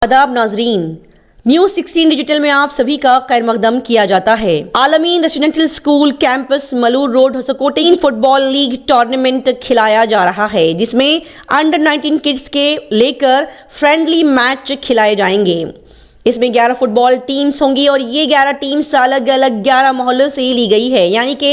आदाब नाजरीन, news 16 digital में आप सभी का खैर मकदम किया जाता है। Al-Ameen residential school campus Malur road Hoskote football league tournament खिलाया जा रहा है, जिसमें अंडर 19 किड्स के लेकर फ्रेंडली मैच खिलाए जाएंगे। इसमें 11 फुटबॉल टीम्स होंगी और ये 11 टीम्स अलग अलग 11 मोहल्लों से ली गई है, यानी कि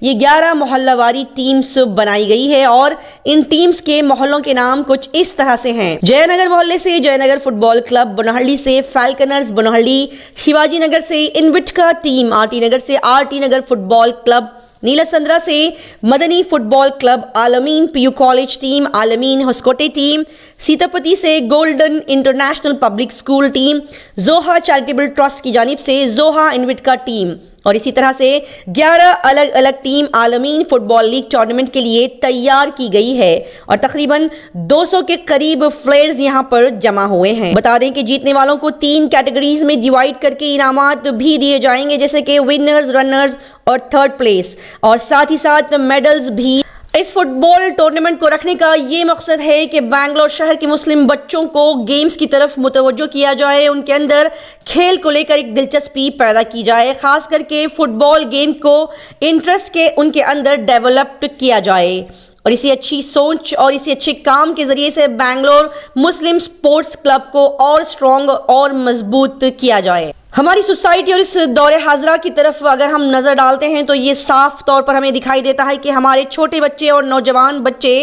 ये 11 मोहल्लावारी टीम्स बनाई गई है और इन टीम्स के मोहल्लों के नाम कुछ इस तरह से हैं। जयनगर मोहल्ले से जयनगर फुटबॉल क्लब, बनहल्ली से फैल्कनर्स बनहल्ली, शिवाजी नगर से इनविटका टीम, आरटी नगर से आरटी नगर फुटबॉल क्लब, नीलासंद्रा से मदनी फुटबॉल क्लब, आलमीन पीयू कॉलेज टीम, आलमीन होसकोटे टीम, सीतापति से golden international public school team, जोहा चैरिटेबल ट्रस्ट की जानिब से जोहा इनविटका टीम और इसी तरह से 11 अलग अलग टीम आलमीन फुटबॉल लीग टूर्नामेंट के लिए तैयार की गई है और तकरीबन 200 के करीब प्लेयर्स यहां पर जमा हुए हैं। बता दें कि जीतने वालों को 3 कैटेगरीज में डिवाइड करके इनामात भी दिए जाएंगे, जैसे कि विनर्स, रनर्स और थर्ड प्लेस, और साथ ही साथ मेडल्स भी। इस फुटबॉल टूर्नामेंट को रखने का ये मकसद है कि बेंगलोर शहर के मुस्लिम बच्चों को गेम्स की तरफ मुतवज्जो किया जाए, उनके अंदर खेल को लेकर एक दिलचस्पी पैदा की जाए, खास करके फुटबॉल गेम को इंटरेस्ट के उनके अंदर डेवलप किया जाए और इसी अच्छी सोच और इसी अच्छे काम के जरिए से बेंगलोर मुस्लिम स्पोर्ट्स क्लब को और स्ट्रॉन्ग और मजबूत किया जाए। हमारी सोसाइटी और इस दौरे हाजरा की तरफ अगर हम नज़र डालते हैं तो ये साफ तौर पर हमें दिखाई देता है कि हमारे छोटे बच्चे और नौजवान बच्चे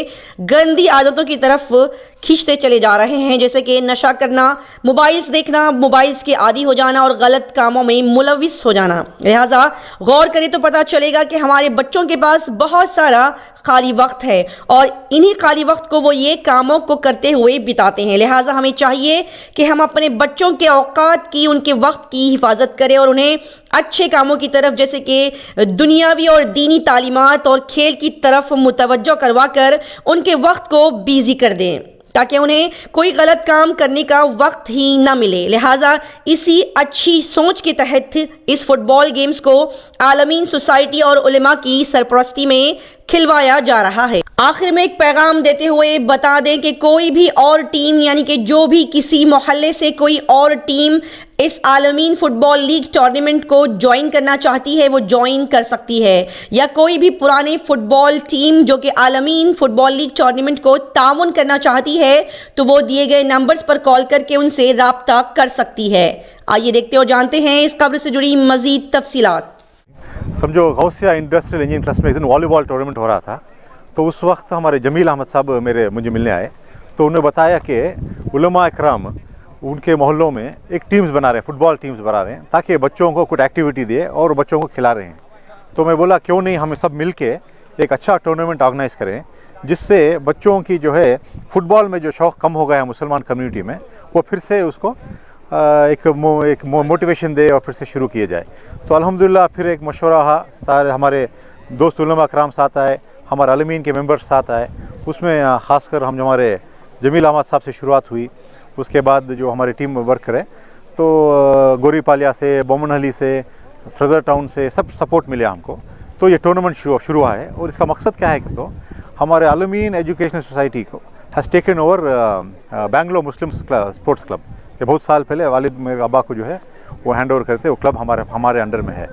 गंदी आदतों की तरफ खींचते चले जा रहे हैं, जैसे कि नशा करना, मोबाइल्स देखना, मोबाइल्स के आदी हो जाना और गलत कामों में मुलविस हो जाना। लिहाजा गौर करें तो पता चलेगा कि हमारे बच्चों के पास बहुत सारा खाली वक्त है और इन्हीं खाली वक्त को वो ये कामों को करते हुए बिताते हैं। लिहाजा हमें चाहिए कि हम अपने बच्चों के औकात की, उनके वक्त की हिफाजत करें और उन्हें अच्छे कामों की तरफ, जैसे कि दुनियावी और दीनी तालीमात और खेल की तरफ मुतवज्जो करवा कर उनके वक्त को बिजी कर दें, ताकि उन्हें कोई गलत काम करने का वक्त ही ना मिले। लिहाजा इसी अच्छी सोच के तहत इस फुटबॉल गेम्स को आलमीन सोसाइटी और उलेमा की सरपरस्ती में खिलवाया जा रहा है। आखिर में एक पैगाम देते हुए बता दें कि कोई भी और टीम, यानी कि जो भी किसी मोहल्ले से कोई और टीम इस आलमीन फुटबॉल लीग टूर्नामेंट को ज्वाइन करना चाहती है वो ज्वाइन कर सकती है, या कोई भी पुराने फुटबॉल टीम जो कि आलमीन फुटबॉल लीग टूर्नामेंट को ताउन करना चाहती है तो वो दिए गए नंबर्स पर कॉल करके उनसे राब्ता कर सकती है। आइए देखते और जानते हैं इस खबर से जुड़ी मजीद तफसीलात। समझो गौसिया इंडस्ट्रियल इंजीनियरिंग ट्रस्ट में एक दिन वॉलीबॉल टूर्नामेंट हो रहा था, तो उस वक्त हमारे जमील अहमद साहब मुझे मिलने आए, तो उन्होंने बताया कि उलमा इकराम उनके मोहल्लों में एक टीम्स बना रहे हैं, फुटबॉल टीम्स बना रहे हैं, ताकि बच्चों को कुछ एक्टिविटी दे और बच्चों को खिला रहे हैं। तो मैं बोला क्यों नहीं हम सब मिल के एक अच्छा टूर्नामेंट ऑर्गेनाइज़ करें, जिससे बच्चों की जो है फुटबॉल में जो शौक़ कम हो गया है मुसलमान कम्युनिटी में, वो फिर से उसको एक मोटिवेशन दे और फिर से शुरू किए जाए। तो अल्हम्दुलिल्लाह फिर एक मशवरा रहा, सारे हमारे दोस्त उलमा इकराम साथ आए, हमारे आलमीन के मेंबर्स साथ आए, उसमें ख़ासकर हम हमारे जमील अहमद साहब से शुरुआत हुई। उसके बाद जो हमारी टीम वर्क करे तो गोरीपालिया से, बोमनहली से, फ्रेजर टाउन से सब सपोर्ट मिले हमको। तो ये टूर्नामेंट शुरू हुआ है और इसका मकसद क्या है कि तो हमारे आलमीन एजुकेशनल सोसाइटी को has taken over Bangalore Muslim sports club. ये बहुत साल पहले वालिद मेरे अब्बा को जो है वो हैंड ओवर करते, वो क्लब हमारे अंडर में है।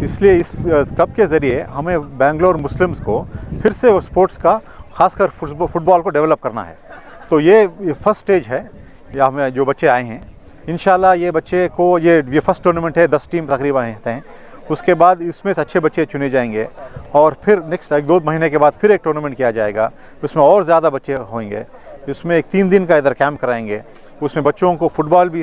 इसलिए इस क्लब के ज़रिए हमें बेंगलोर मुस्लिम्स को फिर से स्पोर्ट्स का ख़ासकर फुटबॉल को डेवलप करना है। तो ये फर्स्ट स्टेज है, या हमें जो बच्चे आए हैं इंशाल्लाह ये बच्चे को ये फर्स्ट टूर्नामेंट है, 10 टीम तकरीबन हैं। उसके बाद इसमें से अच्छे बच्चे चुने जाएंगे और फिर नेक्स्ट 1-2 महीने के बाद फिर एक टूर्नामेंट किया जाएगा, उसमें और ज़्यादा बच्चे होंगे। इसमें एक 3 दिन का इधर कैंप कराएंगे, उसमें बच्चों को फुटबॉल भी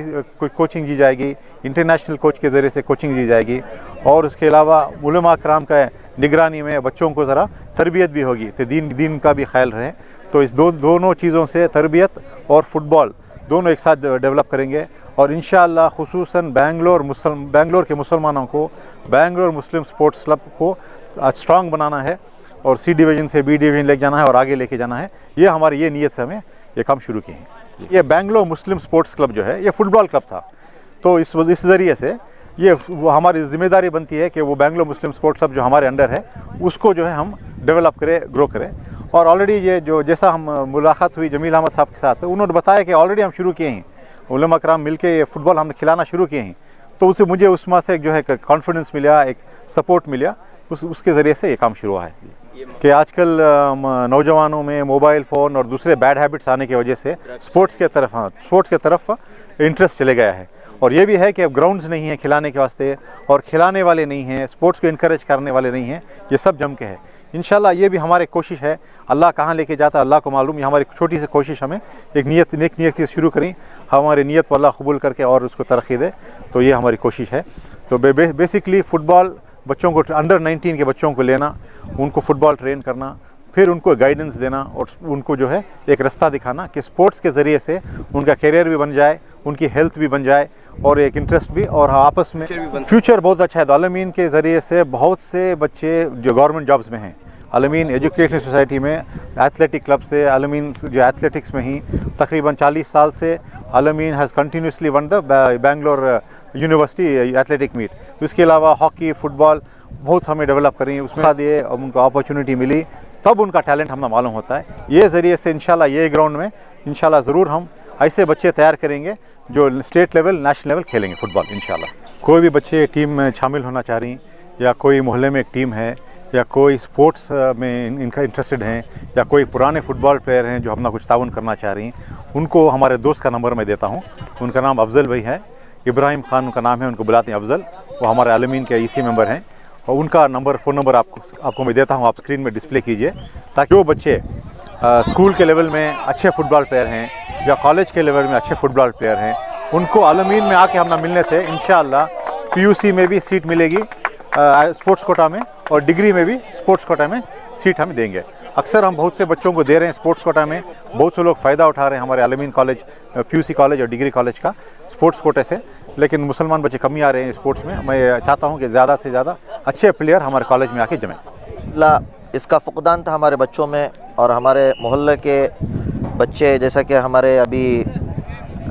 कोचिंग दी जाएगी, इंटरनेशनल कोच के ज़रिए से कोचिंग दी जाएगी, और उसके अलावा उलमा इकराम का निगरानी में बच्चों को ज़रा तरबियत भी होगी, तो दीन का भी ख्याल रहे। तो इस दोनों चीज़ों से तरबियत और फुटबॉल दोनों एक साथ डेवलप करेंगे और इंशाअल्लाह खुसूसन बेंगलोर के मुसलमानों को बेंगलोर मुस्लिम स्पोर्ट्स क्लब को स्ट्रॉन्ग बनाना है और सी डिवीज़न से बी डिवीज़न लेके जाना है और आगे लेके जाना है। ये हमारी ये नीयत से हमें ये काम शुरू किए हैं। ये बेंगलोर मुस्लिम स्पोर्ट्स क्लब जो है ये फुटबॉल क्लब था, तो इस ज़रिए से ये हमारी जिम्मेदारी बनती है कि वो बेंगलोर मुस्लिम स्पोर्ट्स क्लब जो हमारे अंडर है उसको जो है हम डेवलप करें, ग्रो करें। और ऑलरेडी ये जो जैसा हम मुलाकात हुई जमील अहमद साहब के साथ, उन्होंने बताया कि ऑलरेडी हम शुरू किए हैं उलमा कराम मिल के ये फुटबॉल हमने खिलाना शुरू किए हैं, तो उससे मुझे उसमें से जो है कॉन्फिडेंस मिला, एक सपोर्ट मिला, उसके ज़रिए से ये काम शुरू हुआ है कि आजकल नौजवानों में मोबाइल फ़ोन और दूसरे बैड हैबिट्स आने की वजह से स्पोर्ट्स के तरफ इंटरेस्ट चले गया है। और ये भी है कि अब ग्राउंड्स नहीं हैं खिलाने के वास्ते, और खिलाने वाले नहीं हैं, स्पोर्ट्स को इनकरेज करने वाले नहीं हैं, ये सब जम के है। इंशाल्लाह ये भी हमारी कोशिश है, अल्लाह कहाँ लेके जाता है अल्लाह को मालूम। ये हमारी छोटी सी कोशिश, हमें एक नेक नीयत से शुरू करें, हमारी नीयत को अल्लाह कबूल करके और उसको तरक्की दे, तो ये हमारी कोशिश है। तो बेसिकली फ़ुटबॉल बच्चों को, अंडर 19 के बच्चों को लेना, उनको फ़ुटबॉल ट्रेन करना, फिर उनको गाइडेंस देना और उनको जो है एक रास्ता दिखाना कि स्पोर्ट्स के ज़रिए से उनका करियर भी बन जाए, उनकी हेल्थ भी बन जाए और एक इंटरेस्ट भी, और आपस में फ्यूचर बहुत अच्छा है। तो अलमीन के ज़रिए से बहुत से बच्चे जो गवर्नमेंट जॉब्स में हैं, अलमीन एजुकेशनल सोसाइटी में एथलेटिक क्लब से, अलमीन जो एथलेटिक्स में ही तकरीबन 40 साल से Alameen has continuously won the Bangalore university athletic meet. उसके अलावा हॉकी, फुटबॉल बहुत हमें डेवलप करें, उसमें साथ दिए, उनको अपॉर्चुनिटी मिली, तब उनका टैलेंट हमें मालूम होता है। ये ज़रिए से इंशाल्लाह ये ग्राउंड में इंशाल्लाह ज़रूर हम ऐसे बच्चे तैयार करेंगे जो स्टेट लेवल, नेशनल लेवल खेलेंगे फ़ुटबॉल इंशाल्लाह। कोई भी बच्चे टीम में शामिल होना चाह रही, या कोई मोहल्ले में एक टीम है, या कोई स्पोर्ट्स में इनका इंटरेस्टेड हैं, या कोई पुराने फ़ुटबॉल प्लेयर हैं जो अपना कुछ ताउन करना चाह रही, उनको हमारे दोस्त का नंबर मैं देता हूँ। उनका नाम अफजल भाई है, इब्राहिम खान उनका नाम है, उनको बुलाते हैं अफजल। वो हमारे अलमीन के EC मेंबर हैं, और उनका फ़ोन नंबर आपको मैं देता हूँ, आप स्क्रीन में डिस्प्ले कीजिए, ताकि वो बच्चे स्कूल के लेवल में अच्छे फ़ुटबॉल प्लेयर हैं या कॉलेज के लेवल में अच्छे फ़ुटबॉल प्लेयर हैं, उनको अलमीन में आके हमना मिलने से इंशाअल्लाह PUC में भी सीट मिलेगी स्पोर्ट्स कोटा में, और डिग्री में भी स्पोर्ट्स कोटा में सीट हम देंगे। अक्सर हम बहुत से बच्चों को दे रहे हैं स्पोर्ट्स कोटा में, बहुत से लोग फ़ायदा उठा रहे हैं हमारे अलमीन कॉलेज, PUC कॉलेज और डिग्री कॉलेज का स्पोर्ट्स कोटे से, लेकिन मुसलमान बच्चे कम ही आ रहे हैं स्पोर्ट्स में। मैं चाहता हूँ कि ज़्यादा से ज़्यादा अच्छे प्लेयर हमारे कॉलेज में आके जमें। इसका फुकदान था हमारे बच्चों में, और हमारे मोहल्ले के बच्चे, जैसा कि हमारे अभी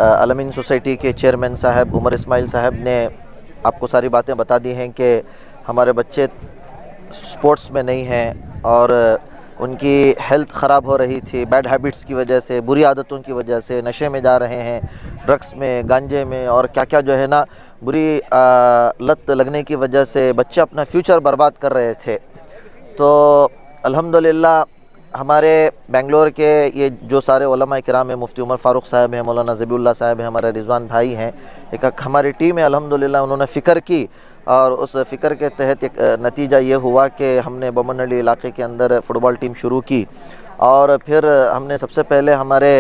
अलमीन सोसाइटी के चेयरमैन साहब उमर इस्माइल साहब ने आपको सारी बातें बता दी हैं कि हमारे बच्चे स्पोर्ट्स में नहीं हैं और उनकी हेल्थ ख़राब हो रही थी बैड हैबिट्स की वजह से, बुरी आदतों की वजह से, नशे में जा रहे हैं, ड्रग्स में, गांजे में, और क्या क्या जो है ना बुरी लत लगने की वजह से बच्चे अपना फ्यूचर बर्बाद कर रहे थे। तो अल्हम्दुलिल्लाह हमारे बेंगलोर के ये जो सारे उलमा किराम हैं, मुफ्ती उमर फ़ारूक साहब हैं, मौलाना ज़बीउल्लाह साहब हैं, हमारे रिजवान भाई हैं, एक हमारी टीम है अल्हम्दुलिल्लाह, उन्होंने फ़िक्र की, और उस फ़िक्र के तहत एक नतीजा ये हुआ कि हमने बमनहल्ली इलाके के अंदर फ़ुटबॉल टीम शुरू की। और फिर हमने सबसे पहले हमारे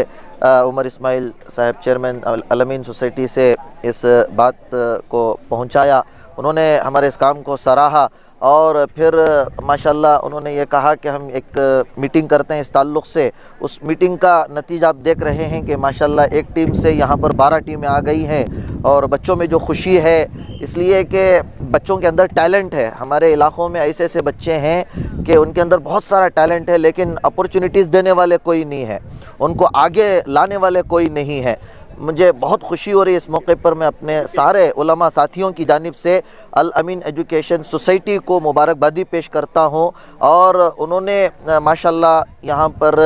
उमर इस्माइल साहब चेयरमैन अलमीन सोसाइटी से इस बात को पहुंचाया, उन्होंने हमारे इस काम को सराहा, और फिर माशाल्लाह उन्होंने ये कहा कि हम एक मीटिंग करते हैं इस ताल्लुक़ से। उस मीटिंग का नतीजा आप देख रहे हैं कि माशाल्लाह एक टीम से यहाँ पर 12 टीमें आ गई हैं, और बच्चों में जो खुशी है इसलिए कि बच्चों के अंदर टैलेंट है। हमारे इलाक़ों में ऐसे ऐसे बच्चे हैं कि उनके अंदर बहुत सारा टैलेंट है, लेकिन अपॉर्चुनिटीज़ देने वाले कोई नहीं है, उनको आगे लाने वाले कोई नहीं है। मुझे बहुत खुशी हो रही है इस मौके पर मैं अपने सारे उलमा साथियों की जानिब से अल अमीन एजुकेशन सोसाइटी को मुबारकबादी पेश करता हूँ, और उन्होंने माशाल्लाह यहाँ पर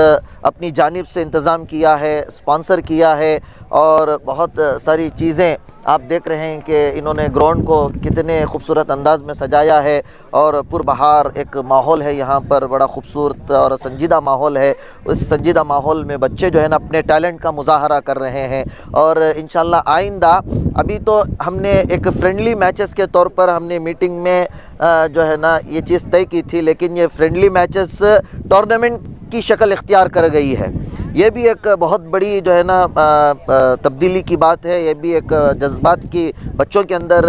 अपनी जानिब से इंतज़ाम किया है, स्पॉन्सर किया है, और बहुत सारी चीज़ें आप देख रहे हैं कि इन्होंने ग्राउंड को कितने खूबसूरत अंदाज़ में सजाया है, और पुरबहार एक माहौल है यहाँ पर, बड़ा खूबसूरत और संजीदा माहौल है। उस संजीदा माहौल में बच्चे जो है ना अपने टैलेंट का मुज़ाहरा कर रहे हैं, और इंशाल्लाह आइंदा, अभी तो हमने एक फ्रेंडली मैचेस के तौर पर हमने मीटिंग में जो है ना ये चीज़ तय की थी, लेकिन ये फ्रेंडली मैचेस टूर्नामेंट की शक्ल इख्तियार कर गई है। ये भी एक बहुत बड़ी जो है ना तब्दीली की बात है, ये भी एक जज्बात की, बच्चों के अंदर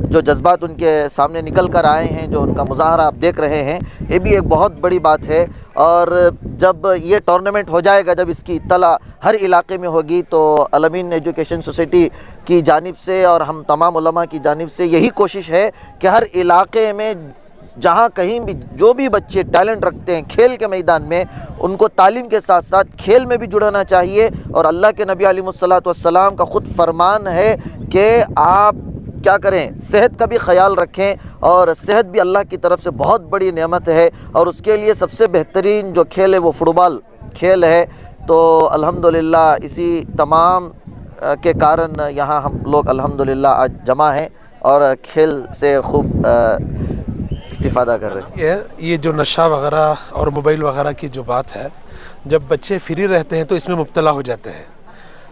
जो जज्बात उनके सामने निकल कर आए हैं, जो उनका मुज़ाहरा आप देख रहे हैं, ये भी एक बहुत बड़ी बात है। और जब ये टूर्नामेंट हो जाएगा, जब इसकी इत्तला हर इलाके में होगी, तो अलमीन एजुकेशन सोसाइटी की जानिब से और हम तमाम उलमा की जानिब से यही कोशिश है कि हर इलाके में जहाँ कहीं भी जो भी बच्चे टैलेंट रखते हैं खेल के मैदान में, उनको तालीम के साथ साथ खेल में भी जुड़ना चाहिए। और अल्लाह के नबी अलैहिस्सलातु वस्सलाम का ख़ुद फरमान है कि आप क्या करें, सेहत का भी ख्याल रखें, और सेहत भी अल्लाह की तरफ से बहुत बड़ी नेमत है, और उसके लिए सबसे बेहतरीन जो खेल है वो फ़ुटबॉल खेल है। तो अल्हम्दुलिल्लाह इसी तमाम के कारण यहाँ हम लोग अल्हम्दुलिल्लाह आज जमा हैं और खेल से खूब इस्तिफ़ादा कर रहे हैं। ये जो नशा वगैरह और मोबाइल वगैरह की जो बात है, जब बच्चे फ्री रहते हैं तो इसमें मुब्तला हो जाते हैं।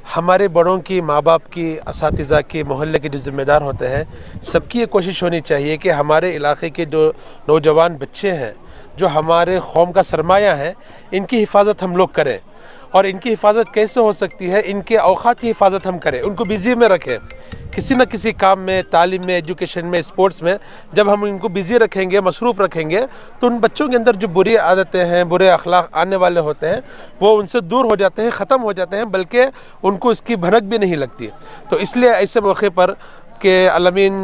हमारे बड़ों की, माँ बाप की, असातिज़ा के, मोहल्ले के जो ज़िम्मेदार होते हैं, सबकी ये कोशिश होनी चाहिए कि हमारे इलाके के जो नौजवान बच्चे हैं, जो हमारे कौम का सरमाया है, इनकी हिफाजत हम लोग करें। और इनकी हिफाजत कैसे हो सकती है? इनके औकात की हिफाजत हम करें, उनको बिज़ी में रखें, किसी न किसी काम में, तालीम में, एजुकेशन में, स्पोर्ट्स में। जब हम इनको बिज़ी रखेंगे, मसरूफ़ रखेंगे, तो उन बच्चों के अंदर जो बुरी आदतें हैं, बुरे अखलाक आने वाले होते हैं, वो उनसे दूर हो जाते हैं, ख़त्म हो जाते हैं, बल्कि उनको इसकी भनक भी नहीं लगती। तो इसलिए ऐसे मौके पर के अलमीन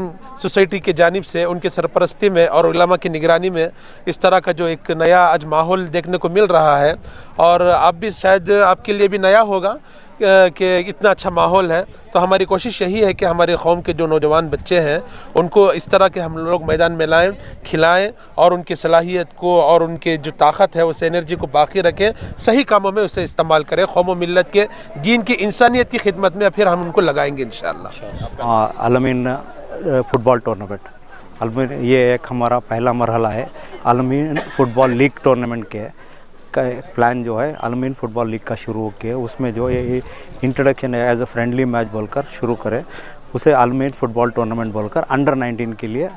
सोसाइटी के जानिब से उनके सरपरस्ती में और उलमा की निगरानी में इस तरह का जो एक नया आज माहौल देखने को मिल रहा है, और आप भी शायद आपके लिए भी नया होगा कि इतना अच्छा माहौल है। तो हमारी कोशिश यही है कि हमारे कौम के जो नौजवान बच्चे हैं, उनको इस तरह के हम लोग मैदान में लाएँ, खिलाएँ और उनकी सलाहियत को और उनके जो ताकत है उस एनर्जी को बाकी रखें, सही कामों में उसे इस्तेमाल करें, कौम व मिल्लत के, दीन की, इंसानियत की खिदमत में फिर हम उनको लगाएंगे इंशाअल्लाह। आलमीन फुटबॉल टूर्नामेंट, आलमीन ये एक हमारा पहला मरहला है। आलमीन फुटबॉल लीग टूर्नामेंट के का प्लान जो है आलमीन फ़ुटबॉल लीग का शुरू किया, उसमें जो ये introduction as a friendly match बोलकर शुरू करें, उसे आलमीन फ़ुटबॉल टूर्नामेंट बोलकर अंडर 19 के लिए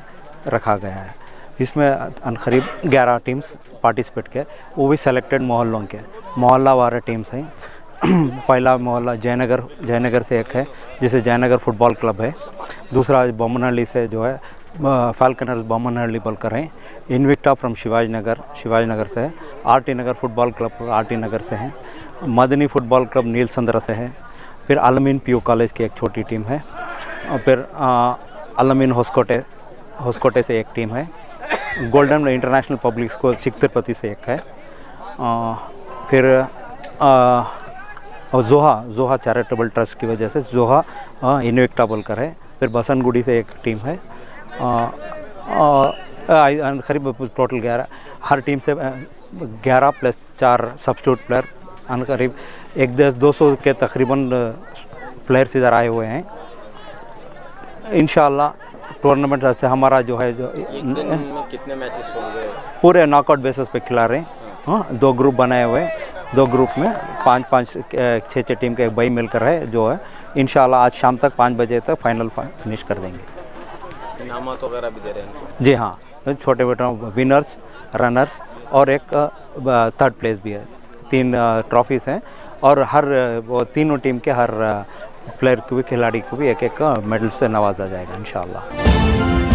रखा गया है। इसमें करीब 11 टीम्स पार्टिसिपेट किए, वो भी सेलेक्टेड मोहल्लों के, मोहल्ला वाले टीम्स हैं। पहला मोहल्ला जयनगर से एक है, जिसे जयनगर फुटबॉल क्लब है। दूसरा बोमनहल्ली से जो है फाल्कनर्स बोमनहल्ली बोलकर हैं। इनविक्टा फ्रॉम शिवाजी नगर से है। आरटी नगर फुटबॉल क्लब आरटी नगर से है। मदनी फुटबॉल क्लब नील संद्रा से है। फिर आलमीन पीयू कॉलेज की एक छोटी टीम है, और फिर आलमीन होस्कोटे से एक टीम है। गोल्डन इंटरनेशनल पब्लिक स्कूल सिकतिरपति से एक है। फिर और जोहा चैरिटेबल ट्रस्ट की वजह से जोहा इनविक्टा बोलकर है। फिर बसनगुड़ी से एक टीम है। करीब टोटल 11, हर टीम से 11 + 4 सब्स्टिट्यूट प्लेयर, करीब 200 के तकरीबन प्लेयर्स इधर आए हुए हैं। इंशाअल्लाह टूर्नामेंट से हमारा जो है जो कितने मैचेस होंगे? पूरे नॉकआउट बेसिस पे खिला रहे हैं। हाँ, 2 ग्रुप बनाए हुए हैं, 2 ग्रुप में 5-5 6 टीम के भाई मिलकर है जो है। इंशाअल्लाह आज शाम तक 5 बजे तक फाइनल फिनिश कर देंगे। इनामत वगैरह भी दे रहे हैं? जी हाँ, छोटे बेटों विनर्स, रनर्स और एक थर्ड प्लेस भी है। 3 ट्रॉफीज़ हैं, और हर वो तीनों टीम के हर प्लेयर को भी, खिलाड़ी को भी एक मेडल से नवाजा जाएगा इंशाअल्लाह।